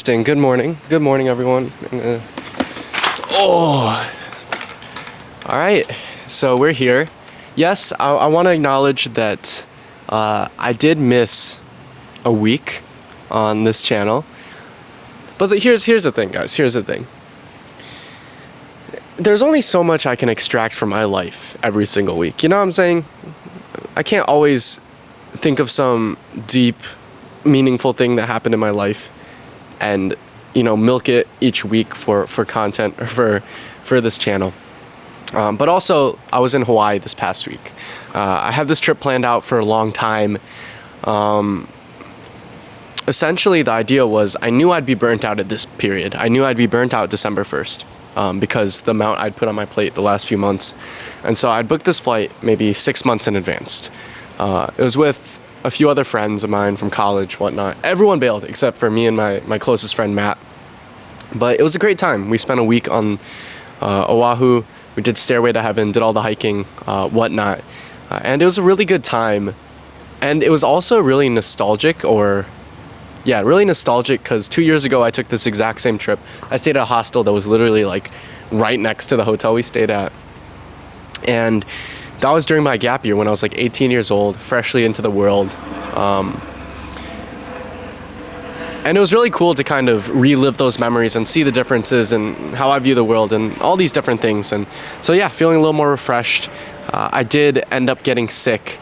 interesting. Good morning. Good morning, everyone. All right. So we're here. Yes, I want to acknowledge that I did miss a week on this channel. But here's the thing, guys. Here's the thing. There's only so much I can extract from my life every single week. You know what I'm saying? I can't always think of some deep, meaningful thing that happened in my life and, milk it each week for content or for this channel. But also, I was in Hawaii this past week. I had this trip planned out for a long time. Essentially, the idea was I knew I'd be burnt out at this period. I knew I'd be burnt out December 1st. Because the amount I'd put on my plate the last few months. And so I'd booked this flight maybe 6 months in advance. It was with a few other friends of mine from college, whatnot. Everyone bailed except for me and my closest friend, Matt. But it was a great time. We spent a week on Oahu. We did Stairway to Heaven, did all the hiking, whatnot. And it was a really good time. And it was also really nostalgic really nostalgic because 2 years ago I took this exact same trip. I stayed at a hostel that was literally like right next to the hotel we stayed at. And that was during my gap year when I was like 18 years old, freshly into the world. And it was really cool to kind of relive those memories and see the differences and how I view the world and all these different things. And so yeah, feeling a little more refreshed. I did end up getting sick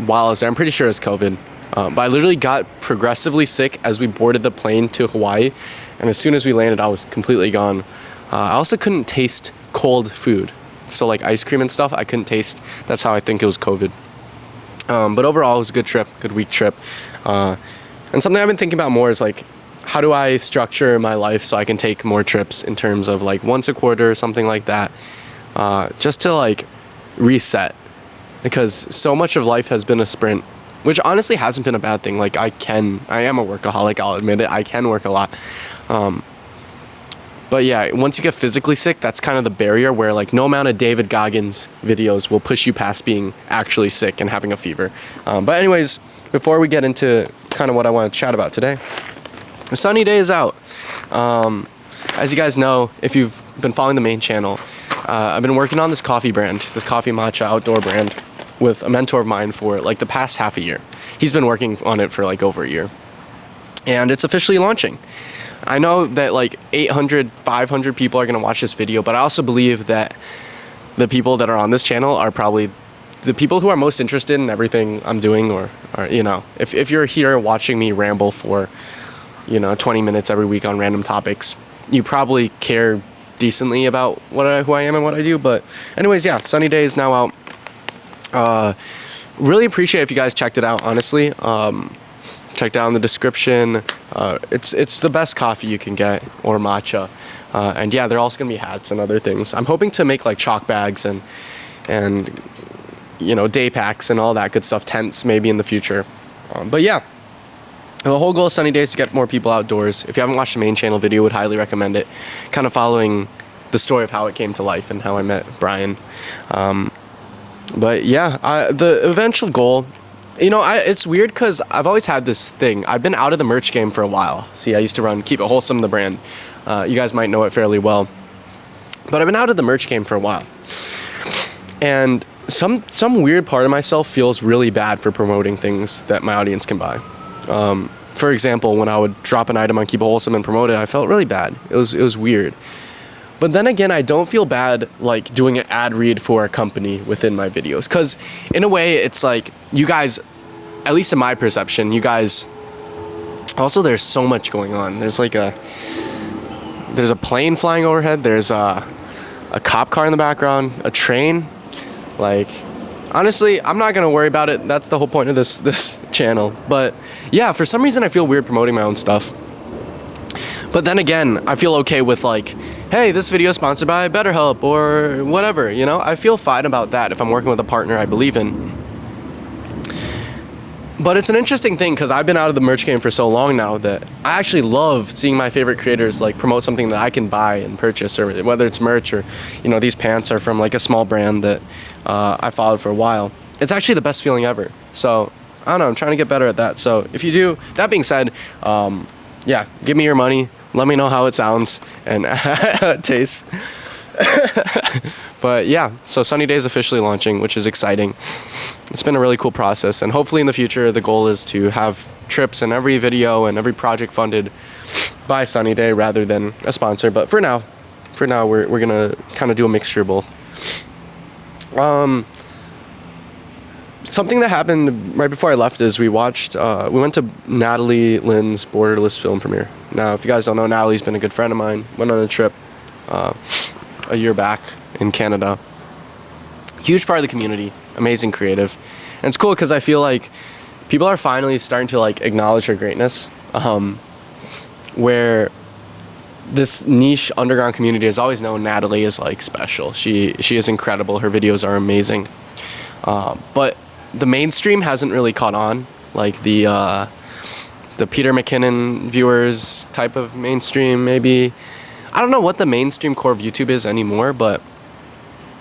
while I was there. I'm pretty sure it's COVID. But I literally got progressively sick as we boarded the plane to Hawaii. And as soon as we landed, I was completely gone. I also couldn't taste cold food. So like ice cream and stuff, I couldn't taste. That's how I think it was COVID. But overall, it was a good trip, good week trip. And something I've been thinking about more is like, how do I structure my life so I can take more trips in terms of like once a quarter or something like that. Just to like reset. Because so much of life has been a sprint. Which honestly hasn't been a bad thing. Like I am a workaholic, I'll admit it. I can work a lot. But yeah, once you get physically sick, that's kind of the barrier where like no amount of David Goggins videos will push you past being actually sick and having a fever. But anyways, before we get into kind of what I want to chat about today, a sunny day is out. As you guys know, if you've been following the main channel, I've been working on this coffee brand, this coffee matcha outdoor brand, with a mentor of mine for like the past half a year. He's been working on it for like over a year. And it's officially launching. I know that like 800, 500 people are going to watch this video, but I also believe that the people that are on this channel are probably the people who are most interested in everything I'm doing or if you're here watching me ramble for, 20 minutes every week on random topics, you probably care decently about who I am and what I do. But anyways, yeah, sunny day is now out. Really appreciate if you guys checked it out, honestly. Check down the description. It's the best coffee you can get, or matcha. And yeah, they're also gonna be hats and other things. I'm hoping to make like chalk bags and day packs and all that good stuff, tents maybe in the future. But yeah, the whole goal of Sunny Days is to get more people outdoors. If you haven't watched the main channel video, would highly recommend it. Kind of following the story of how it came to life and how I met Brian. But yeah, the eventual goal, it's weird because I've always had this thing. I've been out of the merch game for a while. See, I used to run Keep It Wholesome, the brand. You guys might know it fairly well. But I've been out of the merch game for a while. And some weird part of myself feels really bad for promoting things that my audience can buy. For example, when I would drop an item on Keep It Wholesome and promote it, I felt really bad. It was weird. But then again, I don't feel bad like doing an ad read for a company within my videos. Because in a way, it's like you guys, at least in my perception, you guys, also there's so much going on. There's a plane flying overhead. There's a cop car in the background, a train. Like, honestly, I'm not going to worry about it. That's the whole point of this channel. But yeah, for some reason, I feel weird promoting my own stuff. But then again, I feel okay with like, hey, this video is sponsored by BetterHelp or whatever, I feel fine about that if I'm working with a partner I believe in. But it's an interesting thing because I've been out of the merch game for so long now that I actually love seeing my favorite creators like promote something that I can buy and purchase, or whether it's merch or, these pants are from like a small brand that I followed for a while. It's actually the best feeling ever. So I don't know, I'm trying to get better at that. So if you do, that being said, yeah, give me your money. Let me know how it sounds and how it tastes. But yeah, so Sunny Day is officially launching, which is exciting. It's been a really cool process, and hopefully in the future the goal is to have trips and every video and every project funded by Sunny Day rather than a sponsor. But for now we're gonna kind of do a mixture of both. Something that happened right before I left is we went to Natalie Lynn's Borderless film premiere. Now, if you guys don't know, Natalie's been a good friend of mine. Went on a trip a year back in Canada. Huge part of the community, amazing creative. And it's cool because I feel like people are finally starting to like acknowledge her greatness, where this niche underground community has always known Natalie is like special. She is incredible. Her videos are amazing. But the mainstream hasn't really caught on, like the Peter McKinnon viewers type of mainstream, maybe. I don't know what the mainstream core of YouTube is anymore, but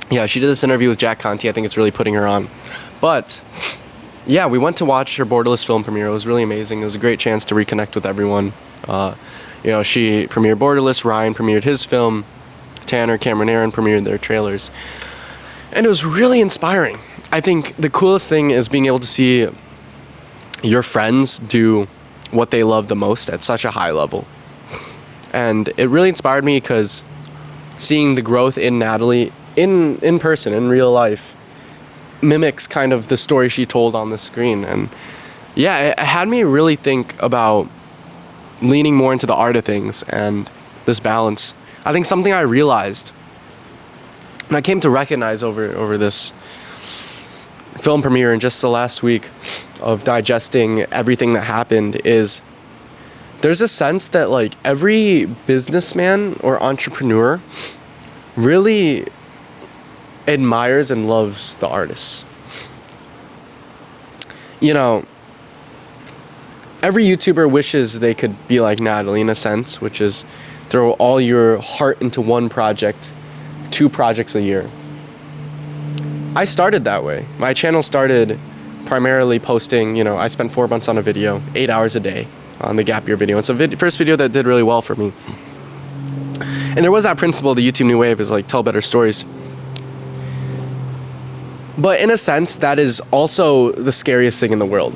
yeah, she did this interview with Jack Conte. I think it's really putting her on. But yeah, we went to watch her Borderless film premiere. It was really amazing. It was a great chance to reconnect with everyone. She premiered Borderless, Ryan premiered his film, Tanner, Cameron, Aaron premiered their trailers. And it was really inspiring. I think the coolest thing is being able to see your friends do what they love the most at such a high level. And it really inspired me because seeing the growth in Natalie in person, in real life, mimics kind of the story she told on the screen. And yeah, it had me really think about leaning more into the art of things and this balance. I think something I realized, and I came to recognize over this film premiere in just the last week of digesting everything that happened, is there's a sense that like every businessman or entrepreneur really admires and loves the artists. You know, every YouTuber wishes they could be like Natalie in a sense, which is throw all your heart into one project, 2 projects a year. I started that way. My channel started primarily posting, I spent 4 months on a video, 8 hours a day on the gap year video. It's a first video that did really well for me. And there was that principle, the YouTube new wave is like tell better stories. But in a sense, that is also the scariest thing in the world.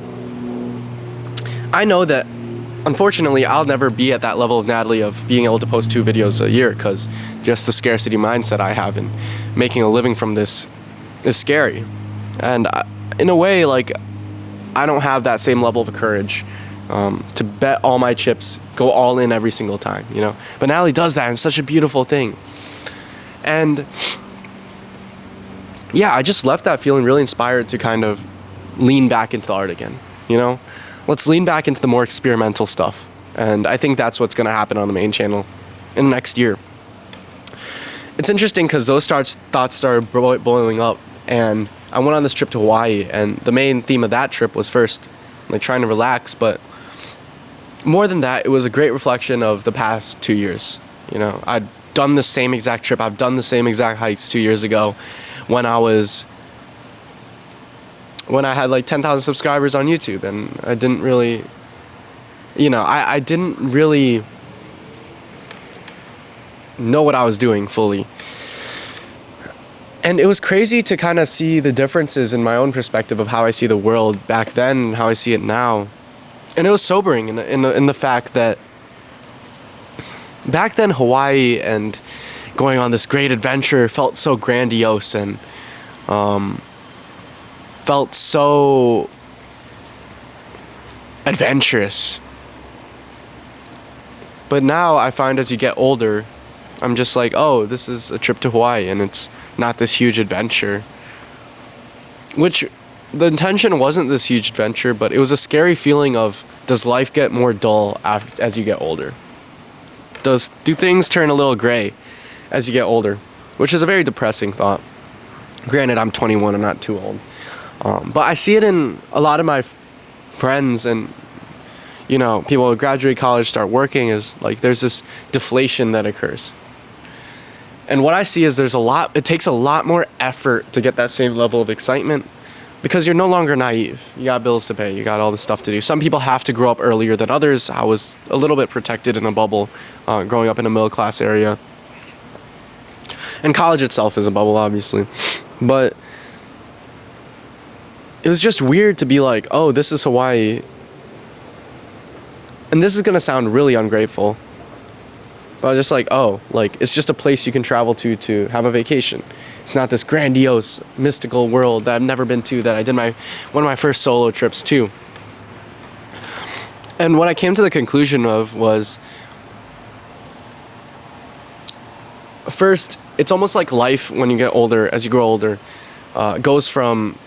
I know that, unfortunately, I'll never be at that level of Natalie of being able to post 2 videos a year, because just the scarcity mindset I have in making a living from this is scary. And in a way, like, I don't have that same level of courage to bet all my chips, go all in every single time, But Natalie does that, and it's such a beautiful thing. And yeah, I just left that feeling really inspired to kind of lean back into the art again, Let's lean back into the more experimental stuff. And I think that's what's going to happen on the main channel in the next year. It's interesting because those thoughts started boiling up, and I went on this trip to Hawaii, and the main theme of that trip was first like trying to relax, but more than that, it was a great reflection of the past 2 years. I'd done the same exact trip. I've done the same exact hikes 2 years ago when I had like 10,000 subscribers on YouTube, and I didn't really, I didn't really know what I was doing fully. And it was crazy to kind of see the differences in my own perspective of how I see the world back then and how I see it now. And it was sobering in the fact that back then Hawaii and going on this great adventure felt so grandiose and felt so adventurous. But now I find as you get older, I'm just like, oh, this is a trip to Hawaii, and it's not this huge adventure. Which, the intention wasn't this huge adventure, but it was a scary feeling of, does life get more dull as you get older? Do things turn a little gray as you get older? Which is a very depressing thought. Granted, I'm 21, I'm not too old. But I see it in a lot of my friends and, people who graduate college, start working, is like there's this deflation that occurs. And what I see is it takes a lot more effort to get that same level of excitement, because you're no longer naive. You got bills to pay. You got all this stuff to do. Some people have to grow up earlier than others. I was a little bit protected in a bubble, growing up in a middle class area. And college itself is a bubble, obviously. But it was just weird to be like, oh, this is Hawaii. And this is going to sound really ungrateful. But I was just like, oh, like, it's just a place you can travel to have a vacation. It's not this grandiose, mystical world that I've never been to, that I did one of my first solo trips to. And what I came to the conclusion of was, first, it's almost like life when you get older, as you grow older, goes from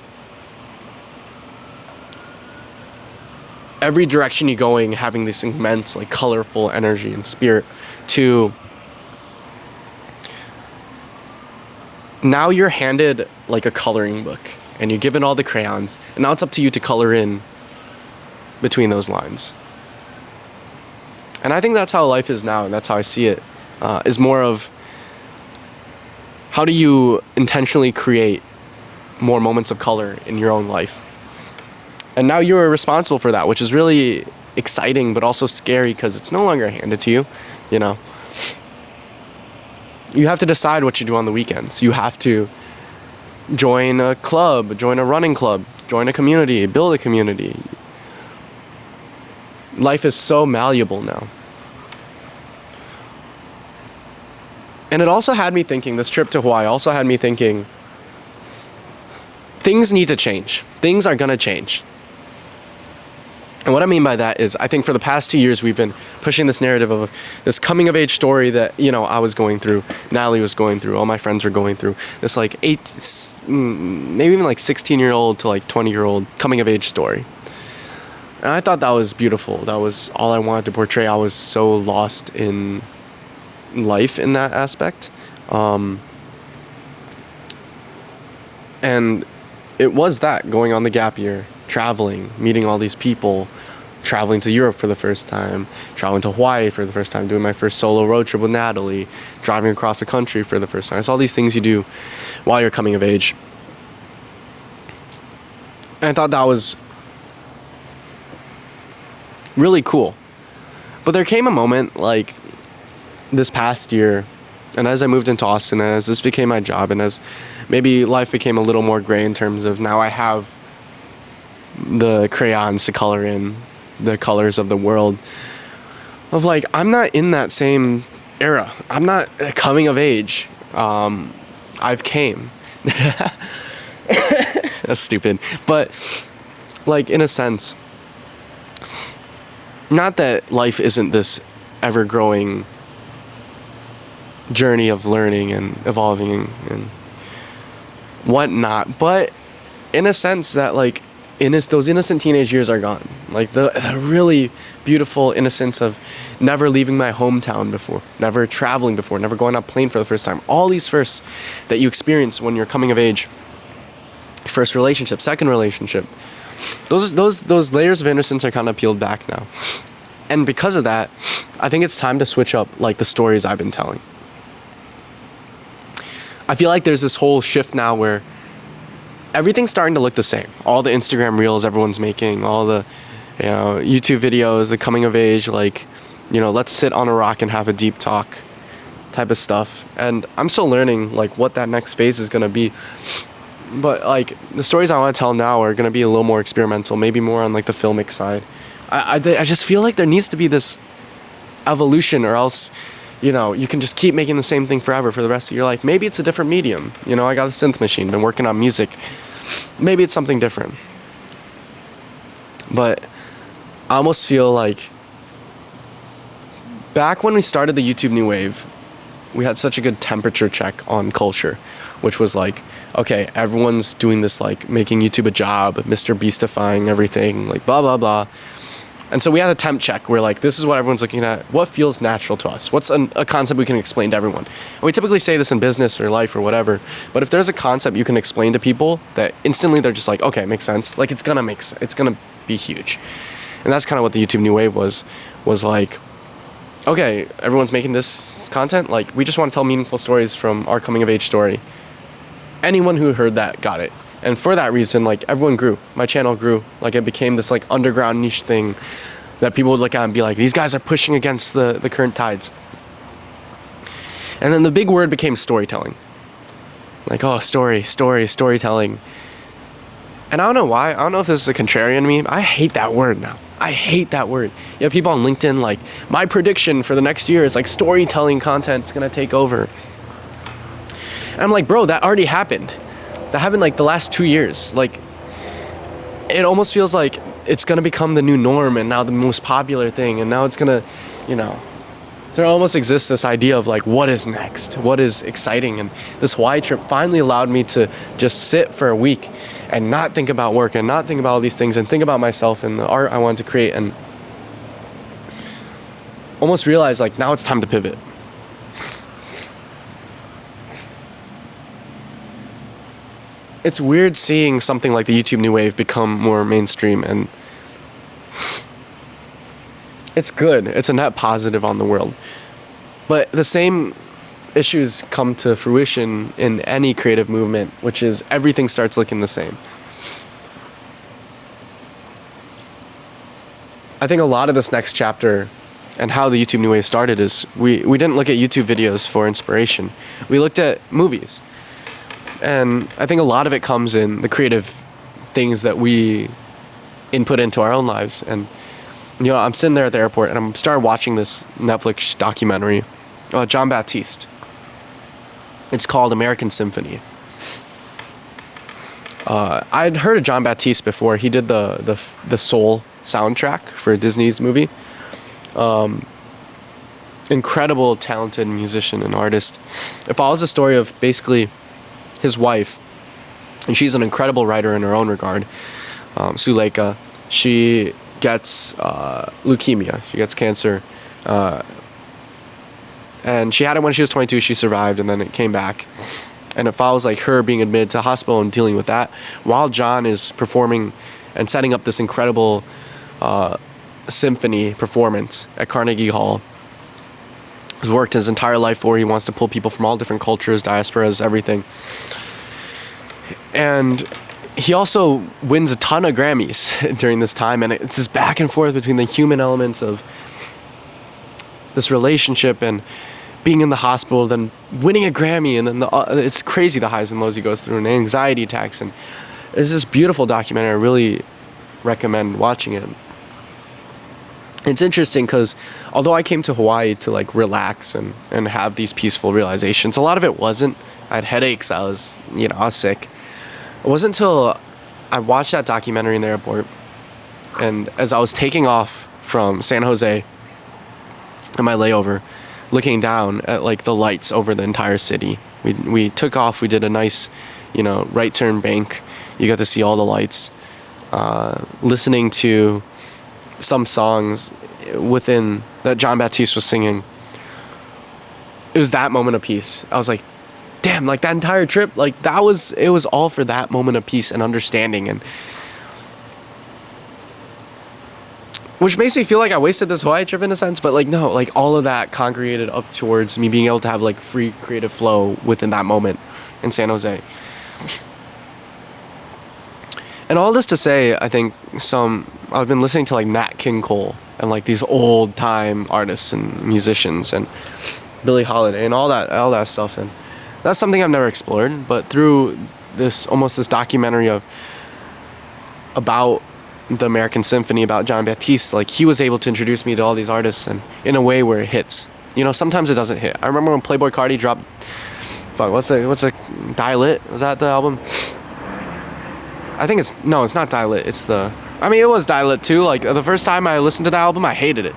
every direction you're going having this immense, like, colorful energy and spirit, to now you're handed like a coloring book and you're given all the crayons, and now it's up to you to color in between those lines. And I think that's how life is now, and that's how I see it, is more of how do you intentionally create more moments of color in your own life. And now you're responsible for that, which is really exciting but also scary because it's no longer handed to you, you know. You have to decide what you do on the weekends. You have to join a club, join a running club, join a community, build a community. Life is so malleable now. And it also had me thinking, this trip to Hawaii also had me thinking, things need to change. Things are gonna change. And what I mean by that is, I think for the past 2 years, we've been pushing this narrative of this coming of age story that, you know, I was going through, Natalie was going through, all my friends were going through. This like maybe even like 16-year-old to like 20-year-old coming of age story. And I thought that was beautiful. That was all I wanted to portray. I was so lost in life in that aspect. And it was that, going on the gap year, traveling, meeting all these people, traveling to Europe for the first time, traveling to Hawaii for the first time, doing my first solo road trip with Natalie, driving across the country for the first time. It's all these things you do while you're coming of age. And I thought that was really cool. But there came a moment, like this past year, and as I moved into Austin, and as this became my job, and as maybe life became a little more gray in terms of now I have the crayons to color in the colors of the world, of like, I'm not in that same era. I'm not coming of age. I've came. That's stupid. But like, in a sense, not that life isn't this ever growing journey of learning and evolving and whatnot, but in a sense that like those innocent teenage years are gone. Like the really beautiful innocence of never leaving my hometown before, never traveling before, never going on a plane for the first time. All these firsts that you experience when you're coming of age. First relationship, second relationship. Those layers of innocence are kind of peeled back now. And because of that, I think it's time to switch up like the stories I've been telling. I feel like there's this whole shift now where everything's starting to look the same. All the Instagram reels everyone's making, all the, you know, YouTube videos, the coming of age, like, you know, let's sit on a rock and have a deep talk type of stuff. And I'm still learning like what that next phase is going to be. But like the stories I want to tell now are going to be a little more experimental, maybe more on like the filmic side. I just feel like there needs to be this evolution, or else, you know, you can just keep making the same thing forever for the rest of your life. Maybe it's a different medium. You know, I got a synth machine, been working on music. Maybe it's something different. But I almost feel like back when we started the YouTube New Wave, we had such a good temperature check on culture, which was like, okay, everyone's doing this, like making YouTube a job, Mr. Beastifying everything, like blah, blah, blah. And so we had a temp check. We're like, this is what everyone's looking at. What feels natural to us? What's a concept we can explain to everyone? And we typically say this in business or life or whatever. But if there's a concept you can explain to people that instantly they're just like, okay, it makes sense. Like it's gonna be huge. And that's kind of what the YouTube New Wave was like, okay, everyone's making this content. Like we just want to tell meaningful stories from our coming of age story. Anyone who heard that got it. And for that reason, like, everyone grew. My channel grew. Like, it became this, like, underground niche thing that people would look at and be like, these guys are pushing against the current tides. And then the big word became storytelling. Like, oh, storytelling. And I don't know why. I don't know if this is a contrarian to me. I hate that word now. I hate that word. You have people on LinkedIn like, my prediction for the next year is like storytelling content is going to take over. And I'm like, bro, that already happened. That happened like the last 2 years. Like, it almost feels like it's going to become the new norm and now the most popular thing. And now it's going to, you know, there almost exists this idea of like, what is next? What is exciting? And this Hawaii trip finally allowed me to just sit for a week and not think about work and not think about all these things and think about myself and the art I wanted to create, and almost realize like, now it's time to pivot. It's weird seeing something like the YouTube New Wave become more mainstream, and it's good. It's a net positive on the world. But the same issues come to fruition in any creative movement, which is everything starts looking the same. I think a lot of this next chapter and how the YouTube New Wave started is we didn't look at YouTube videos for inspiration. We looked at movies. And I think a lot of it comes in the creative things that we input into our own lives. And, you know, I'm sitting there at the airport and I'm started watching this Netflix documentary about John Baptiste. It's called American Symphony. I'd heard of John Baptiste before. He did the Soul soundtrack for Disney's movie. Incredible, talented musician and artist. It follows the story of basically his wife, and she's an incredible writer in her own regard. Suleika, she gets leukemia. She gets cancer. And she had it when she was 22. She survived, and then it came back. And it follows like her being admitted to the hospital and dealing with that, while John is performing and setting up this incredible symphony performance at Carnegie Hall. He's worked his entire life for. He wants to pull people from all different cultures, diasporas, everything. And he also wins a ton of Grammys during this time, and it's this back and forth between the human elements of this relationship and being in the hospital, then winning a Grammy, and then it's crazy the highs and lows he goes through, and anxiety attacks. And it's this beautiful documentary. I really recommend watching it. It's interesting because although I came to Hawaii to like relax and have these peaceful realizations, a lot of it wasn't. I had headaches. I was sick. It wasn't until I watched that documentary in the airport, and as I was taking off from San Jose in my layover, looking down at like the lights over the entire city. We took off. We did a nice, right turn bank. You got to see all the lights. Listening to some songs within that John Baptiste was singing. It was that moment of peace. I was like, damn, like that entire trip, like it was all for that moment of peace and understanding, and which makes me feel like I wasted this Hawaii trip in a sense, but like no, like all of that congregated up towards me being able to have like free creative flow within that moment in San Jose. And all this to say, I think I've been listening to like Nat King Cole and like these old time artists and musicians and Billie Holiday and all that stuff, and that's something I've never explored. But through this documentary about the American Symphony, about John Baptiste, like he was able to introduce me to all these artists, and in a way where it hits. Sometimes it doesn't hit. I remember when Playboi Carti dropped, what's a Dial-It? Was that the album? I think it's not Dial-It. It was Dial-It too. Like the first time I listened to the album, I hated it.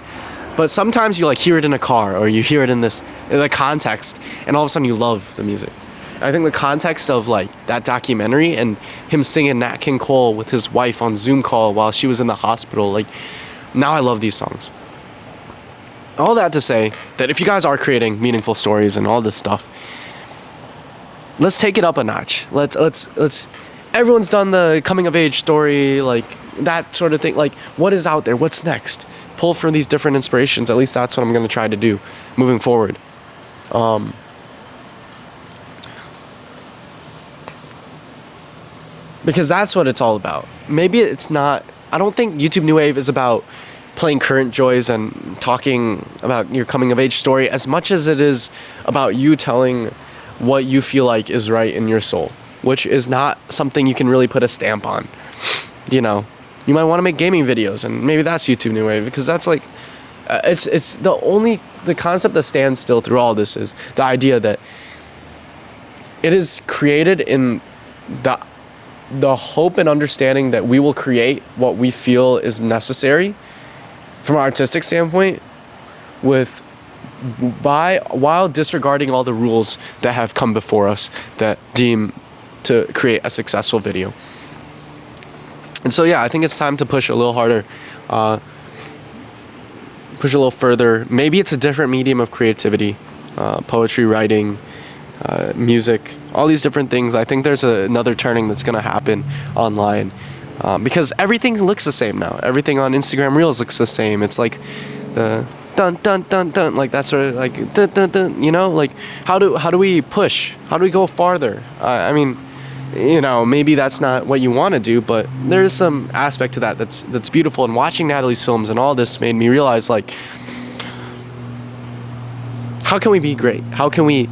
But sometimes you like hear it in a car, or you hear it in the context, and all of a sudden you love the music. I think the context of like that documentary and him singing Nat King Cole with his wife on Zoom call while she was in the hospital, like now I love these songs. All that to say that if you guys are creating meaningful stories and all this stuff, let's take it up a notch. Let's everyone's done the coming of age story, like that sort of thing. Like what is out there? What's next? Pull from these different inspirations. At least that's what I'm going to try to do moving forward. because that's what it's all about. Maybe it's not. I don't think YouTube New Wave is about playing current joys and talking about your coming of age story as much as it is about you telling what you feel like is right in your soul, which is not something you can really put a stamp on. You know, you might want to make gaming videos, and maybe that's YouTube New Wave, because that's like, it's the concept that stands still through all this is the idea that it is created in the hope and understanding that we will create what we feel is necessary from an artistic standpoint while disregarding all the rules that have come before us that deem to create a successful video. And so yeah, I think it's time to push a little harder, push a little further. Maybe it's a different medium of creativity, poetry, writing, music, all these different things. I think there's another turning that's going to happen online, because everything looks the same now. Everything on Instagram Reels looks the same. It's like the dun dun dun dun, like that sort of like dun dun dun. You know, like how do we push? How do we go farther? I mean, you know, maybe that's not what you want to do, but there's some aspect to that that's beautiful. And watching Natalie's films and all this made me realize, like, how can we be great? How can we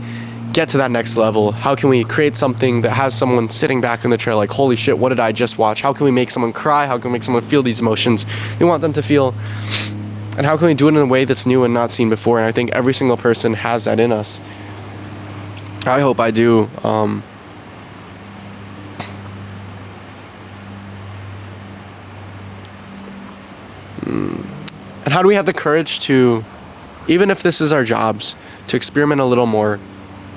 get to that next level? How can we create something that has someone sitting back in the chair like, holy shit, what did I just watch? How can we make someone cry? How can we make someone feel these emotions we want them to feel? And how can we do it in a way that's new and not seen before? And I think every single person has that in us. I hope I do. And how do we have the courage to, even if this is our jobs, to experiment a little more?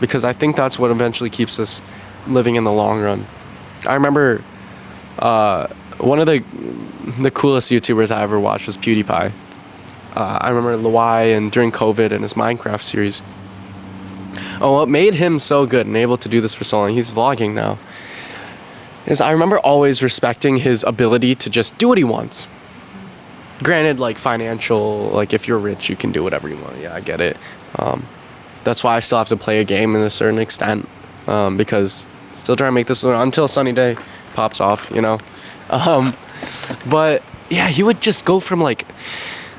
Because I think that's what eventually keeps us living in the long run. I remember one of the coolest YouTubers I ever watched was PewDiePie. I remember Luai and during COVID and his Minecraft series. Oh, what made him so good and able to do this for so long, he's vlogging now, is I remember always respecting his ability to just do what he wants. Granted, like financial, like if you're rich, you can do whatever you want. Yeah, I get it. That's why I still have to play a game in a certain extent, because still trying to make this until Sunny Day pops off, you know. But yeah, he would just go from like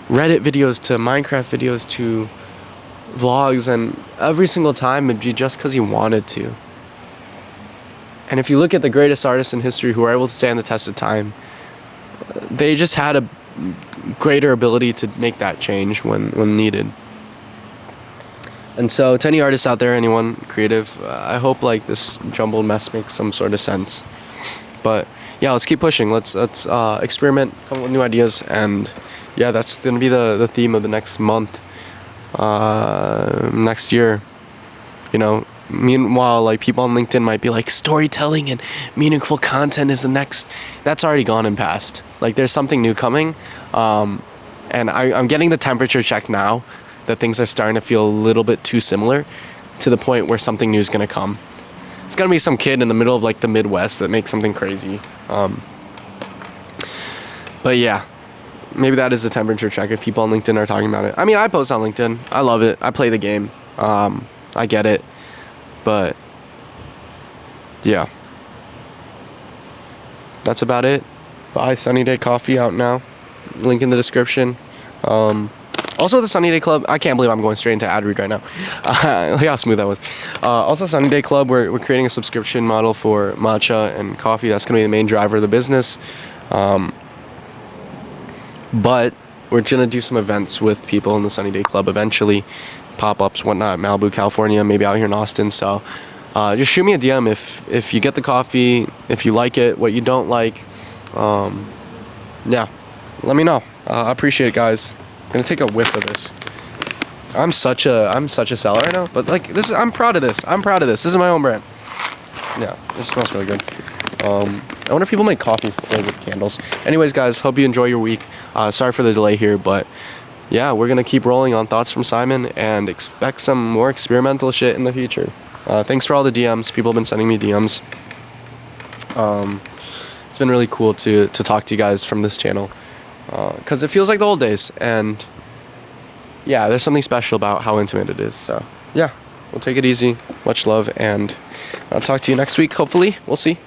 Reddit videos to Minecraft videos to vlogs, and every single time it'd be just because he wanted to. And if you look at the greatest artists in history who are able to stand the test of time, they just had a greater ability to make that change when needed. And so to any artists out there, anyone creative, I hope like this jumbled mess makes some sort of sense. But yeah, let's keep pushing. Let's experiment, come up with new ideas, and yeah, that's gonna be the theme of the next month, next year. You know, meanwhile, like people on LinkedIn might be like, storytelling and meaningful content is the next. That's already gone and passed. Like there's something new coming, and I'm getting the temperature check now that things are starting to feel a little bit too similar, to the point where something new is gonna come. It's gonna be some kid in the middle of like the Midwest that makes something crazy. But yeah, maybe that is a temperature check if people on LinkedIn are talking about it. I mean, I post on LinkedIn. I love it. I play the game. I get it. But yeah, that's about it. Buy Sunny Day coffee out now. Link in the description. Also, the Sunny Day Club, I can't believe I'm going straight into ad read right now. Look how smooth that was. Also, Sunny Day Club, we're creating a subscription model for matcha and coffee. That's going to be the main driver of the business. But we're going to do some events with people in the Sunny Day Club eventually. Pop-ups, whatnot, Malibu, California, maybe out here in Austin. So just shoot me a DM if you get the coffee, if you like it, what you don't like. Yeah, let me know. I appreciate it, guys. I'm gonna take a whiff of this. I'm such a seller right now, but like I'm proud of this. This is my own brand. Yeah, it smells really good. I wonder if people make coffee flavored with candles. Anyways, guys, hope you enjoy your week. Sorry for the delay here, but yeah, we're gonna keep rolling on Thoughts from Simon and expect some more experimental shit in the future. Thanks for all the DMs. People have been sending me DMs. It's been really cool to talk to you guys from this channel. Because it feels like the old days, and yeah, there's something special about how intimate it is. So yeah, we'll take it easy. Much love, and I'll talk to you next week, hopefully. We'll see.